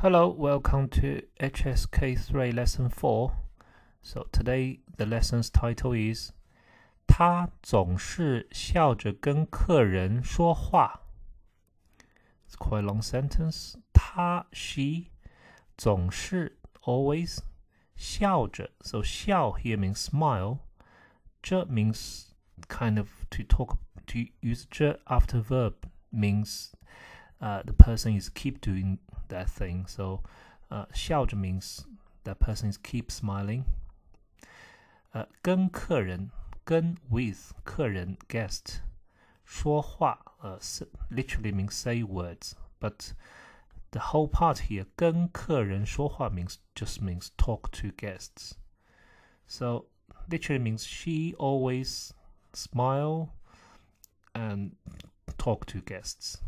Hello, welcome to HSK3 lesson 4. So today the lesson's title is 他总是笑着跟客人说话. It's quite a long sentence. 他 she 总是 always 笑着. So 笑 here means smile. 这 means kind of to talk to use 这 after verb means the person is keep doing that thing. So 笑着 means that person is keep smiling. 跟客人跟 with 客人 guest 说话literally means say words, but the whole part here 跟客人说话 just means talk to guests. So literally means she always smile and talk to guests.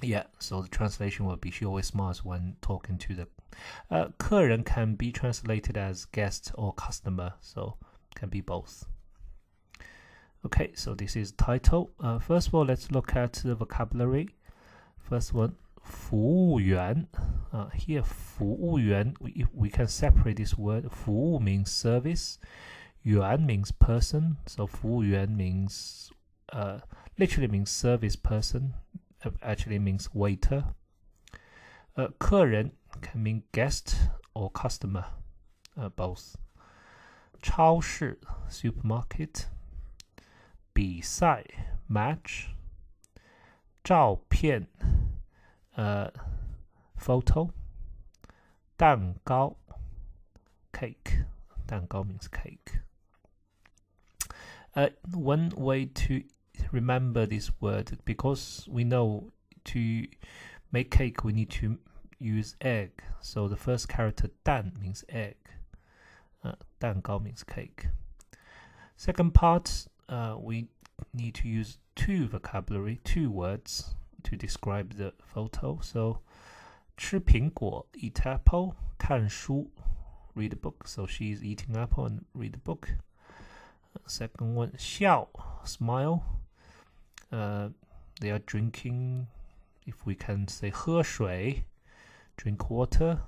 Yeah, so the translation will be she always smiles when talking to the 客人 can be translated as guest or customer, so can be both. Okay, so this is title. First of all, let's look at the vocabulary. First one, 服务员. Here, 服务员, we can separate this word. 服务 means service. 员 means person. So 服务员 means literally means service person. Actually means waiter. 客人 can mean guest or customer, both. 超市 supermarket. 比赛 match. 照片 photo. 蛋糕 cake. 蛋糕 means cake. One way to remember this word, because we know to make cake we need to use egg, so the first character 蛋 means egg. 蛋糕 means cake. Second part, we need to use two words to describe the photo. So 吃苹果 eat apple, 看书 read a book, so she's eating apple and read a book. Second one, 笑 smile. They are drinking, if we can say 喝水 drink water,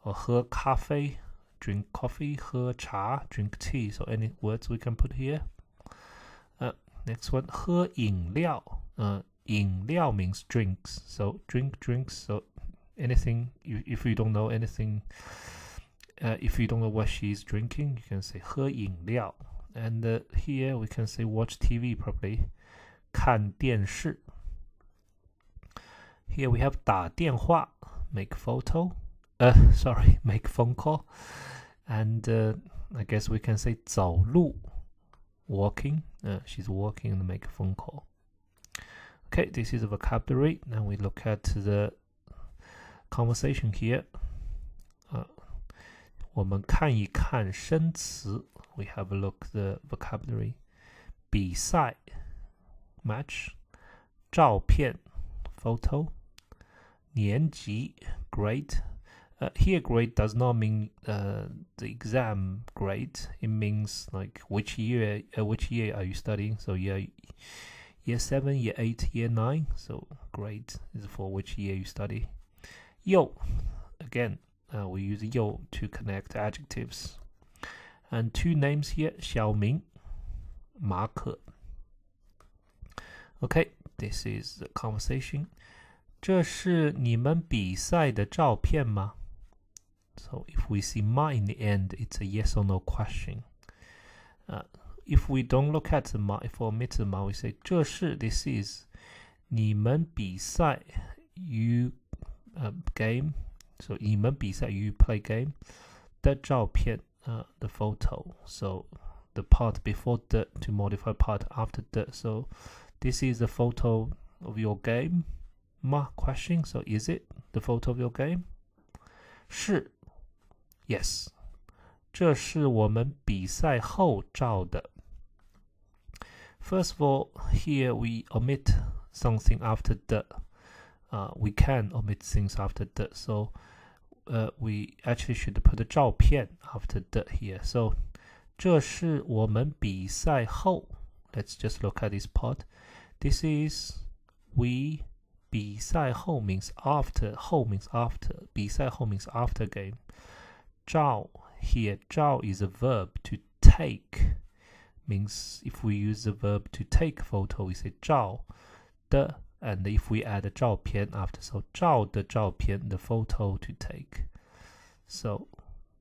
or 喝咖啡 drink coffee, 喝茶 drink tea, so any words we can put here. Next one, 喝饮料. 饮料 means drinks, so drink drinks, so anything, if you don't know anything, if you don't know what she's drinking, you can say 喝饮料. And here we can say watch TV probably. 看电视. Here we have 打电话 make phone call. And I guess we can say 走路 walking. She's walking and make a phone call. Okay, this is the vocabulary. Now we look at the conversation here. 我们看一看生词. We have a look the vocabulary. 比赛 match. 照片 photo. 年级 grade. Here grade does not mean the exam grade. It means like which year are you studying? So year 7, year 8, year 9. So grade is for which year you study. 又 again, we use 又 to connect adjectives. And two names here, 小明 马可. Okay, this is the conversation. 这是你们比赛的照片吗? So if we see ma in the end, it's a yes or no question. If we don't look at the ma, if we omit the ma, we say 这是 this is. 你们比赛 you game. So 你们比赛 you play game. 的照片 the photo. So the part before the to modify part after the. So this is the photo of your game. Ma question. So is it the photo of your game? 是 yes. 这是我们比赛后照的. First of all, here we omit something after the. We can omit things after the. So we actually should put the 照片 after the here. So 这是我们比赛后. Let's just look at this part. This is we 比赛后 means after, 后 means after, 比赛后 means after game. 照 here, 照 is a verb to take, means if we use the verb to take photo, we say 照的, and if we add a 照片 after, so 照的照片, the photo to take. So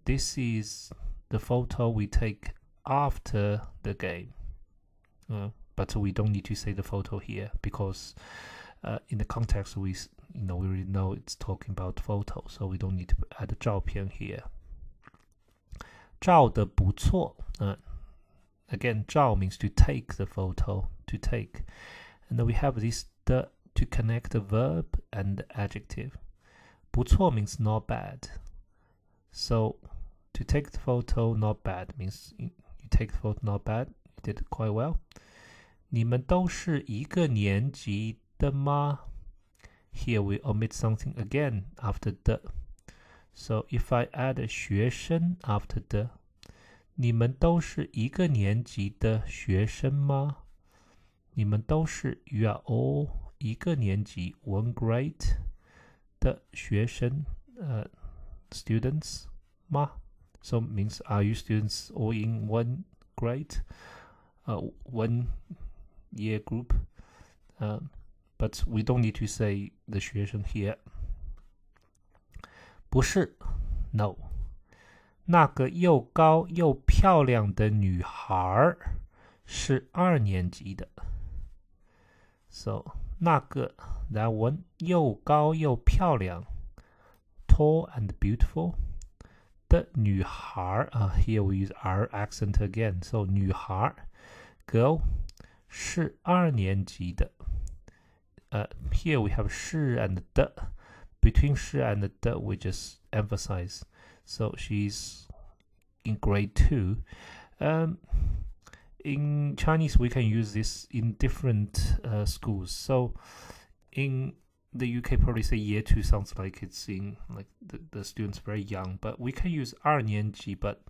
this is the photo we take after the game. But we don't need to say the photo here because in the context we already know it's talking about photo, so we don't need to add the 照片 here. 照得不错. Again, 照 means to take the photo, to take. And then we have this 的 to connect the verb and the adjective. 不错 means not bad. So to take the photo, not bad, means you take the photo, not bad, you did quite well. 你们都是一个年级的吗? Here we omit something again after the. So if I add a 学生 after the, 你们都是一个年级的学生吗? 你们都是 you are all 一个年级 one grade 的学生 students 吗? So means are you students all in one grade? One year group, but we don't need to say the 学生 here. 不是 no. 那个又高又漂亮的女孩是2年级的. So 那个 that one 又高又漂亮 tall and beautiful 的女孩 here we use R accent again. So 女孩 girl 是2年级的. Here we have 是 and 的. Between 是 and 的 we just emphasize. So she's in grade 2. In Chinese we can use this in different schools. So in the UK probably say year 2 sounds like it's in like the students very young, but we can use 2年级 but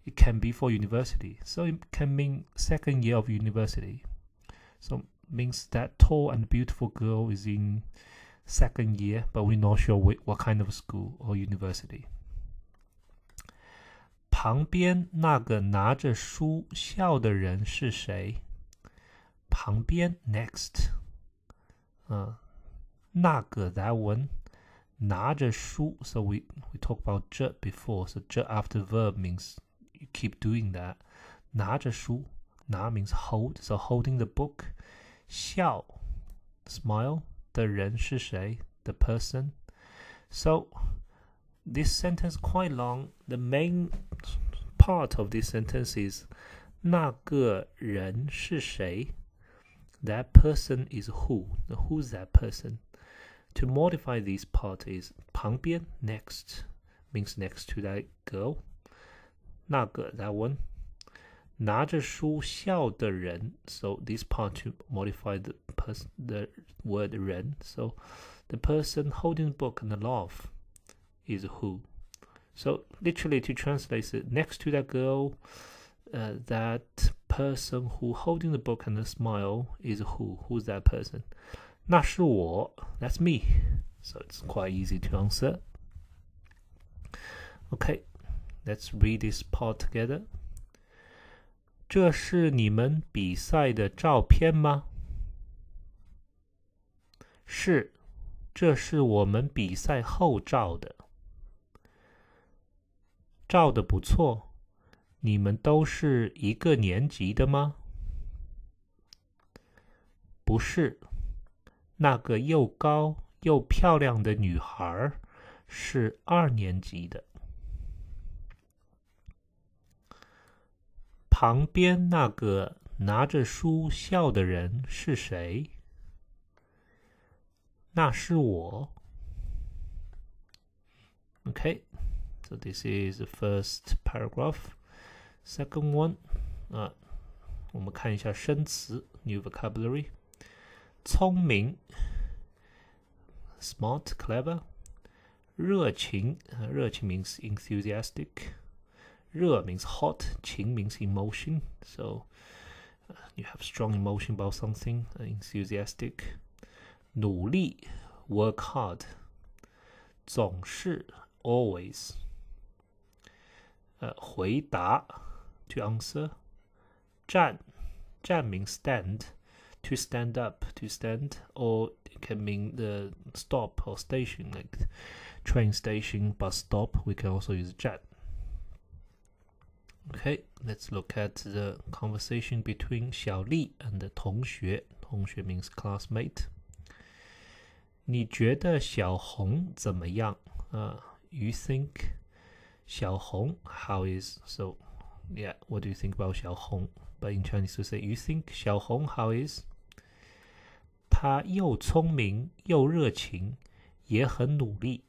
it can be for university. So it can mean second year of university. So means that tall and beautiful girl is in second year, but we're not sure what kind of school or university. 旁边那个拿着书笑的人是谁? 旁边 next. 那个 that one. 拿着书 so we talked about 这 before. So 这 after verb means you keep doing that. 拿着书 拿 means hold, so holding the book. 笑 smile 的人是谁? The person. So this sentence quite long. The main part of this sentence is 那个人是谁? That person is who? Who's that person? To modify this part is 旁边 next means next to that girl. 那个 that one. 拿着书笑的人 so this part to modify the word 人 so the person holding the book and the laugh is who. So literally to translate it, next to that girl, that person who holding the book and the smile is who? Who's that person? 那是我 that's me. So it's quite easy to answer. Okay, let's read this part together. 这是你们比赛的照片吗? 是，这是我们比赛后照的。照得不错，你们都是一个年级的吗? 不是，那个又高又漂亮的女孩是2年级的。旁边那个拿着书笑的人是谁? 那是我。Okay, so this is the first paragraph. Second one, 我们看一下生词 new vocabulary. 聪明 smart, clever. 热情 热情 means enthusiastic. 热 means hot, 情 means emotion. So you have strong emotion about something, enthusiastic. 努力 work hard， 总是 always， 回答 to answer， 站 means stand， to stand up, to stand, or it can mean the stop or station, like train station, bus stop. We can also use 站。 Okay, let's look at the conversation between 小丽 and the 同学。同学 means classmate。你觉得小红怎么样？You think 小红 how is? So yeah, what do you think about 小红？ But in Chinese to say you think 小红 how is? 她又聪明又热情，也很努力。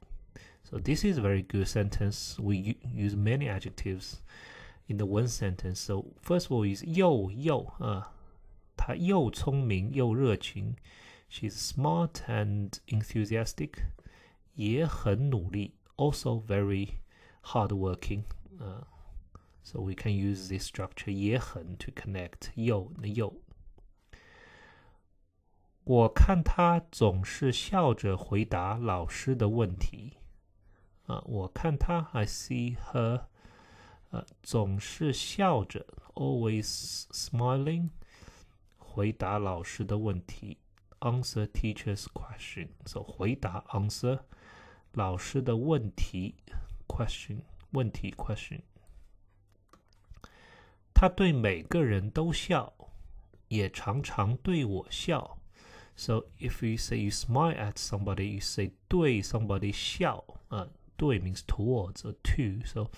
So this is a very good sentence. We use many adjectives in the one sentence. So first of all is 又她又聪明又热情。She's smart and enthusiastic. 也很努力 also very hardworking. So we can use this structure 也很 to connect 又的又。我看她总是笑着回答老师的问题。我看她 I see her 总是笑着 always smiling 回答老师的问题。Answer teacher's question. So 回答 answer 老师的问题 question 问题 question。他对每个人都笑，也常常对我笑。So if you say you smile at somebody, you say 对 somebody 笑。对 means towards or to. So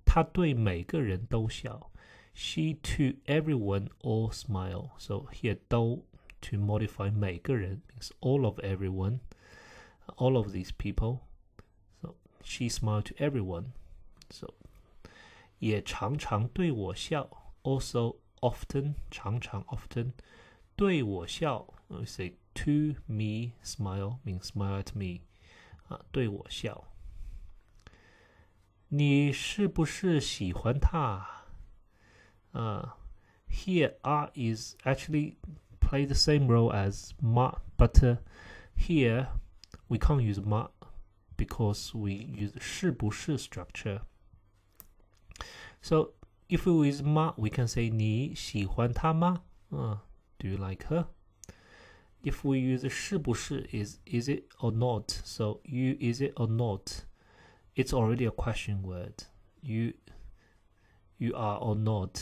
他对每个人都笑。She to everyone all smile. So here 都to modify 每个人 means all of everyone, all of these people. So she smiled to everyone. So 也常常对我笑 also often 常常 often 对我笑 we say to me smile means smile at me 对我笑。你是不是喜欢他？Here is actually play the same role as ma, but here we can't use ma because we use 是不是 structure. So if we use ma, we can say 你喜欢她吗？Do you like her? If we use 是不是 is it or not? So you is it or not? It's already a question word. You are or not.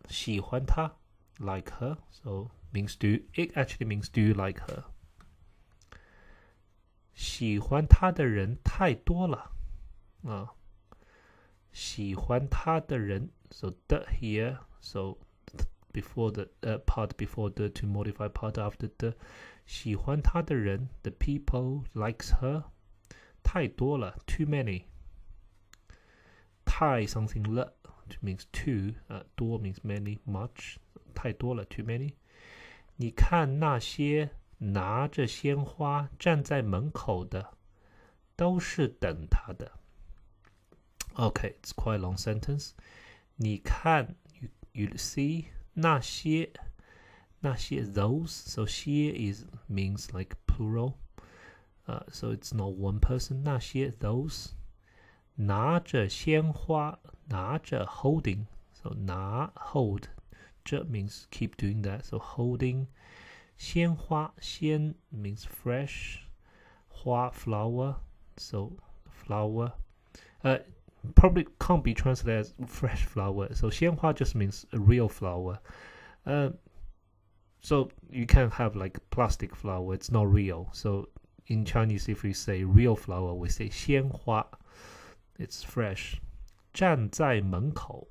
喜欢她 like her, so means do. It actually means do you like her? 喜欢她的人太多了喜欢她的人 so the here, so before the part before the to modify part after the 喜欢她的人 the people likes her 太多了 too many 太 something 了 means too 多 means many much 太多了 too many 你看那些拿着鲜花站在门口的都是等他的 Okay, it's quite a long sentence 你看 you see 那些 those so 些 is means like plural so it's not one person 那些 those 拿着鲜花拿着 holding so 拿 hold 这 means keep doing that so holding 鲜花鲜 means fresh 花 flower so flower probably can't be translated as fresh flower so 鲜花 just means a real flower so you can have like plastic flower it's not real so in Chinese if we say real flower we say 鲜花 it's fresh 站在门口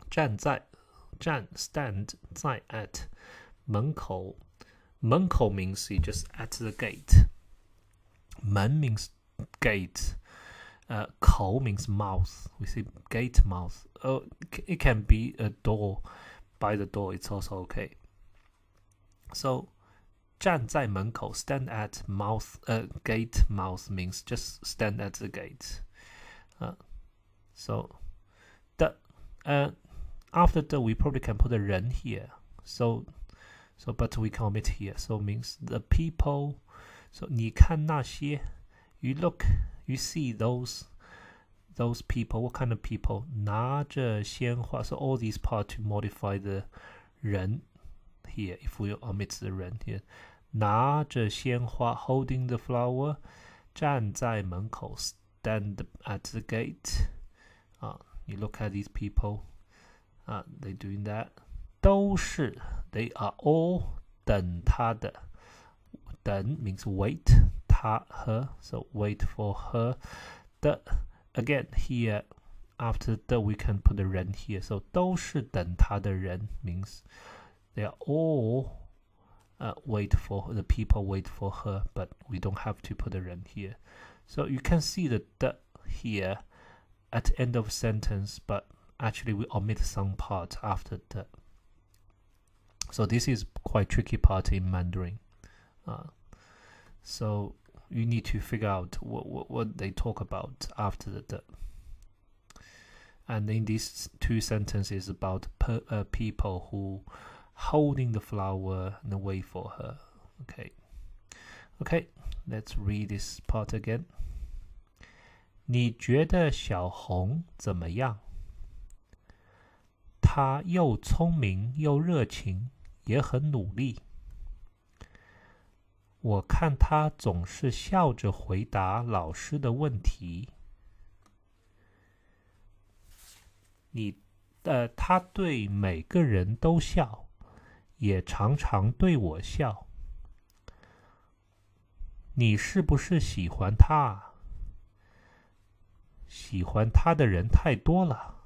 站在站 stand 在 at 门口门口 means you just at the gate 门 means gate口 means mouth we say gate mouth it can be a door by the door it's also okay so 站在门口 stand at mouth gate mouth means just stand at the gate so the after the we probably can put a 人 here so So but we can omit here. So means the people. So 你看那些 you look, you see those people. What kind of people? 拿着鲜花. So all these parts to modify the 人 here. If we omit the 人 here. 拿着鲜花 holding the flower. 站在门口 stand at the gate. You look at these people. They doing that. 都是 they are all 等他的。等 means wait. 他 her. So wait for her. 的 again here after the we can put the 人 here. So 都是等他的人 means they are all wait for the people wait for her, but we don't have to put the 人 here. So you can see the here at the end of sentence, but actually we omit some part after the. So this is quite tricky part in Mandarin. So you need to figure out what they talk about after the. And in these two sentences about people who holding the flower and wait for her. Okay, let's read this part again. 你觉得小红怎么样？她又聪明又热情，也很努力。我看她总是笑着回答老师的问题。她对每个人都笑，也常常对我笑。你是不是喜欢她啊？喜欢她的人太多了。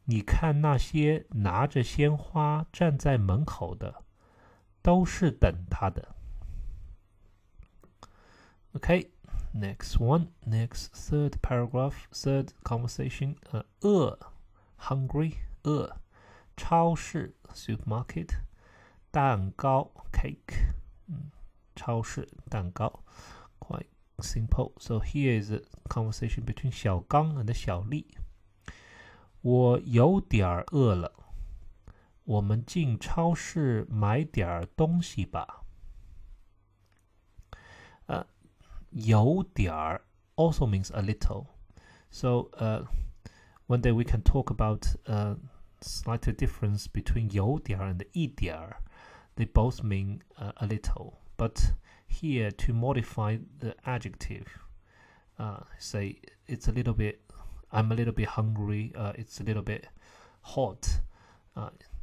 你看那些拿着鲜花站在门口的，都是等她的。Okay, next one, next third paragraph, third conversation. 饿 hungry, 饿。超市 supermarket. 蛋糕 cake. 超市蛋糕 quite simple. So here is a conversation between 小刚 and 小丽。我有点饿了，我们进超市买点东西吧。有点 also means a little. So one day we can talk about slight difference between 有点 and 一点. They both mean a little. But here to modify the adjective, say it's a little bit, I'm a little bit hungry, it's a little bit hot.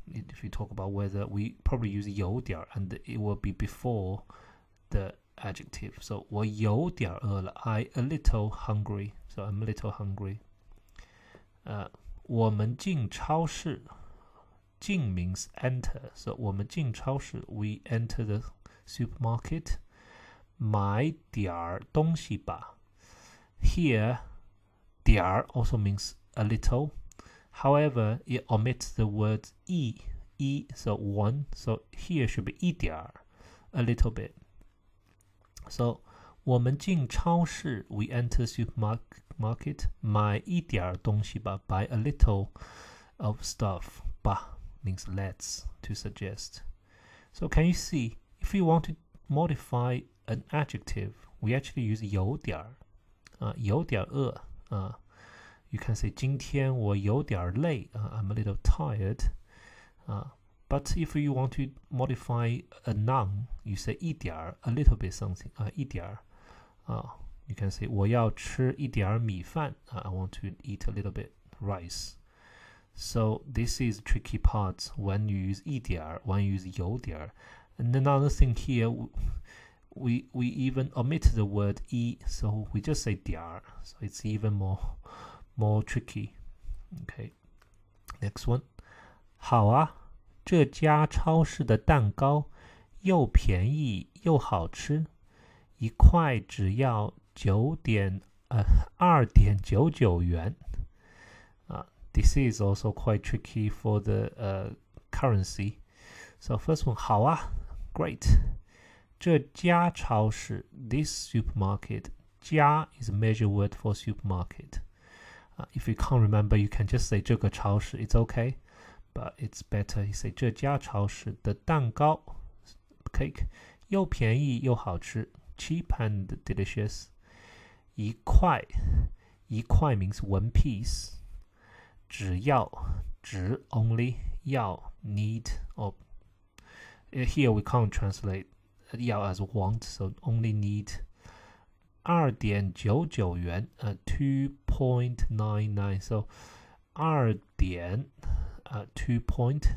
If you talk about weather, we probably use 有点 and it will be before the adjective. So 我有点饿了 I a little hungry. So I'm a little hungry. 我们进超市进 means enter. So 我们进超市 we enter the supermarket. 买点东西吧 Here 点 also means a little. However, it omits the word 一 so one. So here should be 一点 a little bit. So 我们进超市 we enter supermarket 买一点东西吧 buy a little of stuff 吧 means let's to suggest. So can you see if you want to modify an adjective we actually use 有点有点饿you can say 今天我有点累 I'm a little tired. But if you want to modify a noun, you say 一点 a little bit something 一点 you can say 我要吃一点米饭 I want to eat a little bit rice. So this is tricky part when you use 一点 when you use 有点 and another thing here we even omit the word 一 so we just say 点 so it's even more tricky. Okay, next one. 好啊这家超市的蛋糕又便宜又好吃，一块只要2.99元。This is also quite tricky for the currency. So first one, 好啊 great. 这家超市 this supermarket 家 is a measure word for supermarket. If you can't remember, you can just say 这个超市 it's okay. But it's better you say 这家超市的蛋糕 cake， 又便宜又好吃 cheap and delicious。 一块 means one piece， 只 only 要 need or here we can't translate 要 as want, so only need。 2.99元 2.99 so 2 2 point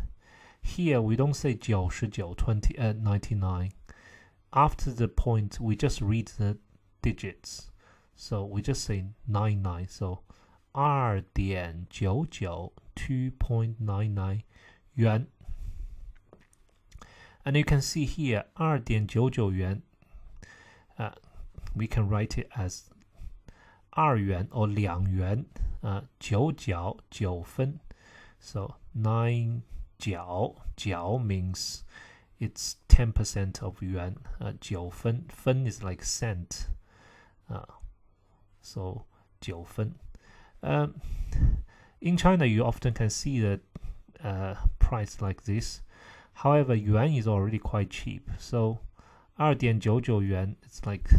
here we don't say 99 after the point we just read the digits, so we just say 99, so 2.99 2.99 yuan. And you can see here 2.99元 we can write it as 2元 or 2元9角9分 so 9角 means it's 10% of yuan 9分 分 is like cent so 9分in China you often can see the price like this, however yuan is already quite cheap, so 2.99元 it's like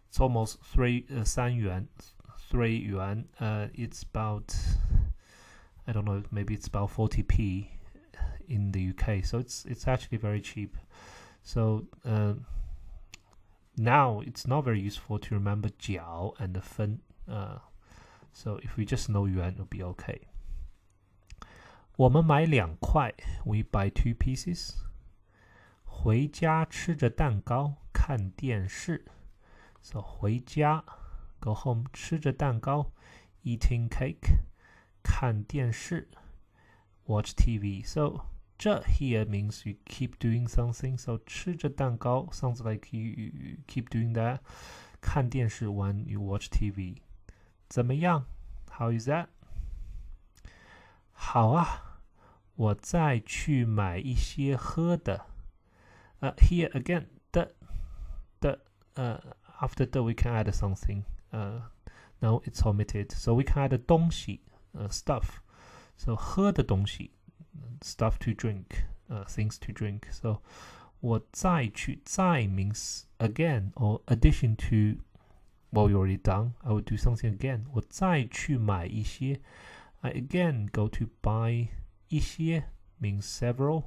it's almost 3 yuan. It's about, I don't know, maybe it's about 40p in the UK, so it's actually very cheap. So now it's not very useful to remember 角 and the 分 so if we just know yuan it'll be okay. 我们买2块 we buy 2 pieces. 回家吃着蛋糕看电视 so 回家 go home 吃着蛋糕 eating cake 看电视 watch TV, so 这 here means you keep doing something, so 吃着蛋糕 sounds like you keep doing that. 看电视 when you watch TV. 怎么样 how is that? 好啊，我再去买一些喝的here again the after the we can add something now it's omitted, so we can add 东西 stuff, so 喝的东西 stuff to drink things to drink, so 我再去再 means again or addition to what we already done, I would do something again. 我再去买一些 I again go to buy 一些 means several,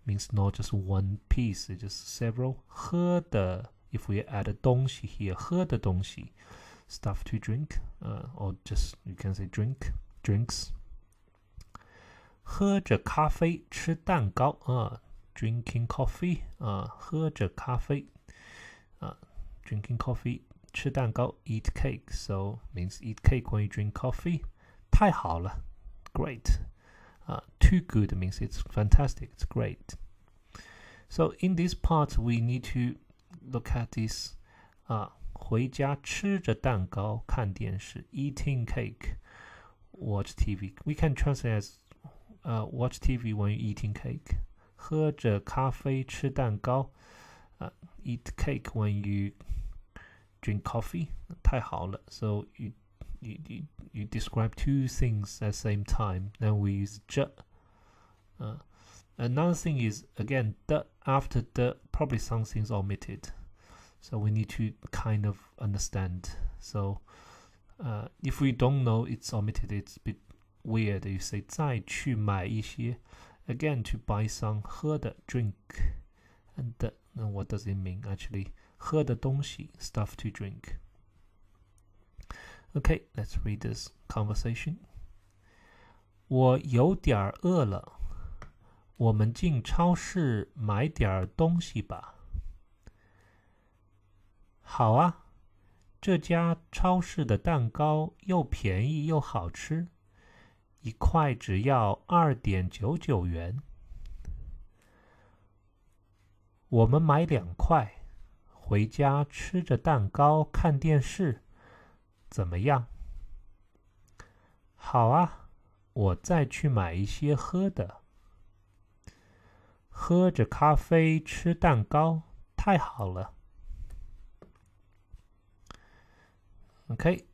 means not just one piece, it's just several. 喝的 if we add 东西 here, 喝的东西 stuff to drink or just you can say drinks. 喝着咖啡吃蛋糕drinking coffee 喝着咖啡drinking coffee 吃蛋糕 eat cake, so means eat cake when you drink coffee. 太好了 great. Too good means it's fantastic, it's great. So in this part we need to look at this 回家吃着蛋糕看电视 eating cake, watch TV. We can translate as watch TV when you're eating cake. 喝着咖啡吃蛋糕 eat cake when you drink coffee. 太好了 so you describe two things at the same time. Then we use 着 another thing is again the after the probably something's omitted, so we need to kind of understand. So if we don't know it's omitted, it's a bit weird. You say 再去买一些 again to buy some 喝的 drink and what does it mean actually? 喝的东西 stuff to drink. Okay, let's read this conversation. 我有点饿了，我们进超市买点东西吧。好啊，这家超市的蛋糕又便宜又好吃，一块只要2.99元。我们买2块，回家吃着蛋糕看电视，怎么样？好啊，我再去买一些喝的。喝着咖啡吃蛋糕，太好了。Okay,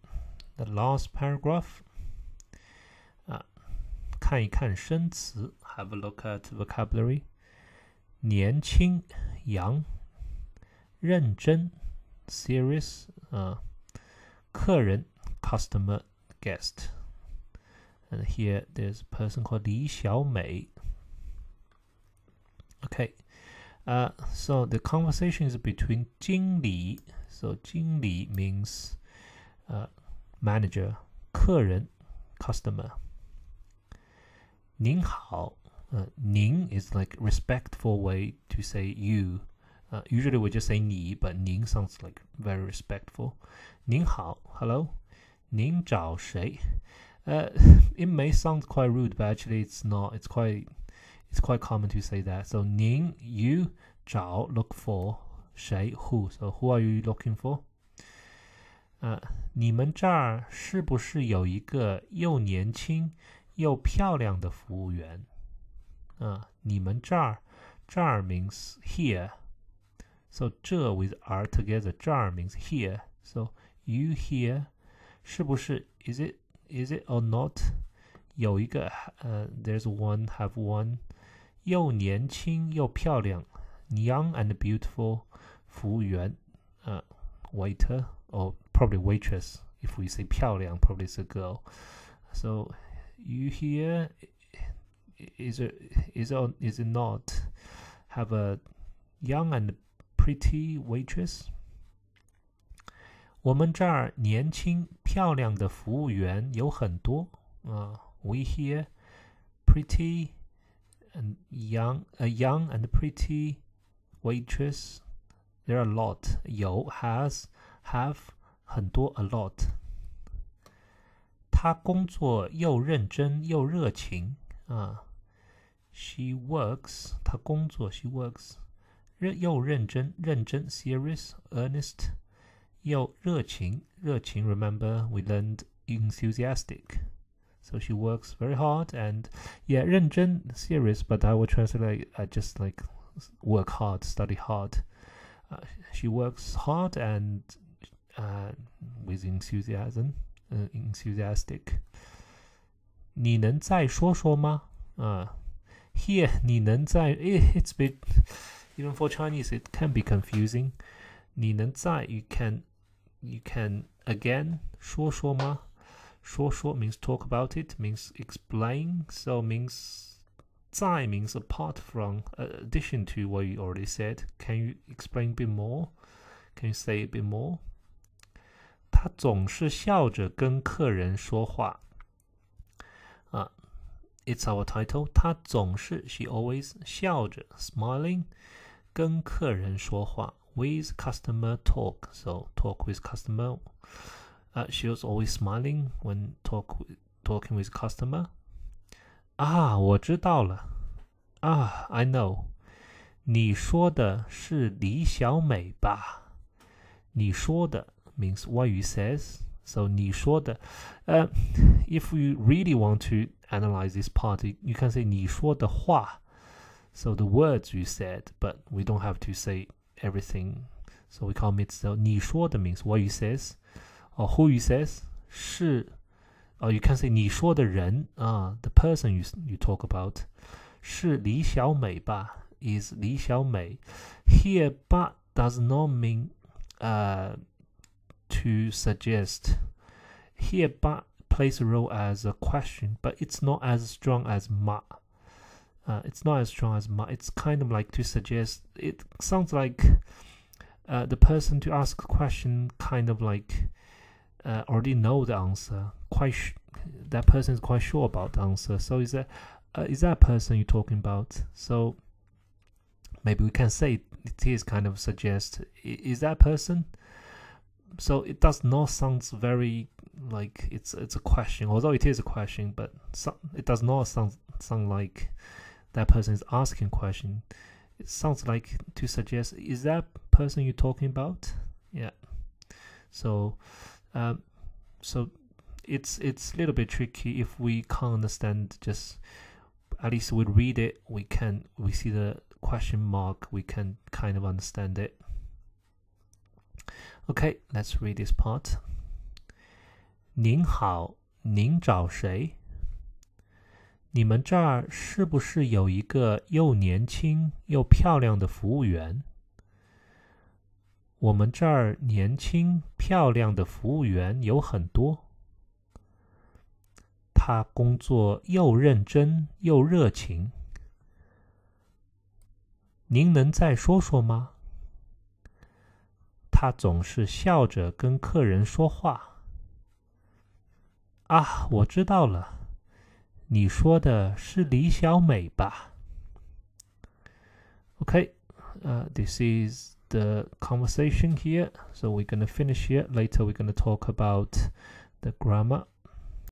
the last paragraph. 看一看生词 have a look at vocabulary. 年轻杨，认真 serious 客人 customer guest. And here there's a person called 李小美. Okay, so the conversation is between 经理. So 经理 means manager, 客人 customer. 您好, 您 is like respectful way to say you. Usually we just say 你, but 您 sounds like very respectful. 您好, hello. 您找谁? It may sound quite rude, but actually it's not. It's quite common to say that. So 您 you 找 look for 谁 who. So who are you looking for? 你们这儿是不是有一个又年轻又漂亮的服务员？你们这儿 means here. So 这 with r together. 这儿 means here. So you here 是不是 is it or not? 有一个there's one have one 又年轻又漂亮 young and beautiful 服务员waiter or probably waitress. If we say 漂亮 probably it's a girl. So you here is it not have a young and pretty waitress? 我们这儿年轻漂亮的服务员有很多we here pretty and young and pretty waitress. There are a lot. 有 has have 很多 a lot. 她工作又认真又热情She works 她工作 she works 又认真 serious earnest 又热情 remember we learned enthusiastic. So she works very hard and yeah 认真 serious, but I will translate just like work hard, study hard. She works hard and with enthusiasm, enthusiastic. 你能再说说吗？Here 你能再 it's a bit even for Chinese it can be confusing. 你能再 you can again 说说吗？说说 means talk about it, means explain, so means 再 means apart from, addition to what you already said. Can you explain a bit more? Can you say a bit more? 他总是笑着跟客人说话It's our title. 她总是 she always 笑着 smiling 跟客人说话 with customer talk. So talk with customer. She was always smiling when talking with customer. 我知道了I know. 你说的是李小美吧？你说的 means what you says. So 你说的if you really want to analyze this part, you can say 你说的话 so the words you said, but we don't have to say everything, so we can't omit. So 你说的 means what you says or who you says 是or you can say 你说的人the person you talk about 是李小美吧 is 李小美 Here but does not mean to suggest. Here but plays a role as a question, but it's not as strong as ma. It's not as strong as ma. It's kind of like to suggest. It sounds like the person to ask a question kind of like already know the answer. That person is quite sure about the answer. So is that person you're talking about? So maybe we can say it is kind of suggest. Is that person? So it does not sound very like it's a question, although it is a question, but it does not sound like that person is asking a question. It sounds like to suggest, is that person you're talking about? Yeah. So it's a little bit tricky if we can't understand. Just at least we read it, we see the question mark, we can kind of understand it. Okay, let's read this part. 您好，您找谁？你们这儿是不是有一个又年轻又漂亮的服务员？我们这儿年轻漂亮的服务员有很多，他工作又认真又热情。您能再说说吗？他总是笑着跟客人说话。啊，我知道了，你说的是李小美吧？ Okay, this is the conversation here. So we're going to finish here. Later we're going to talk about the grammar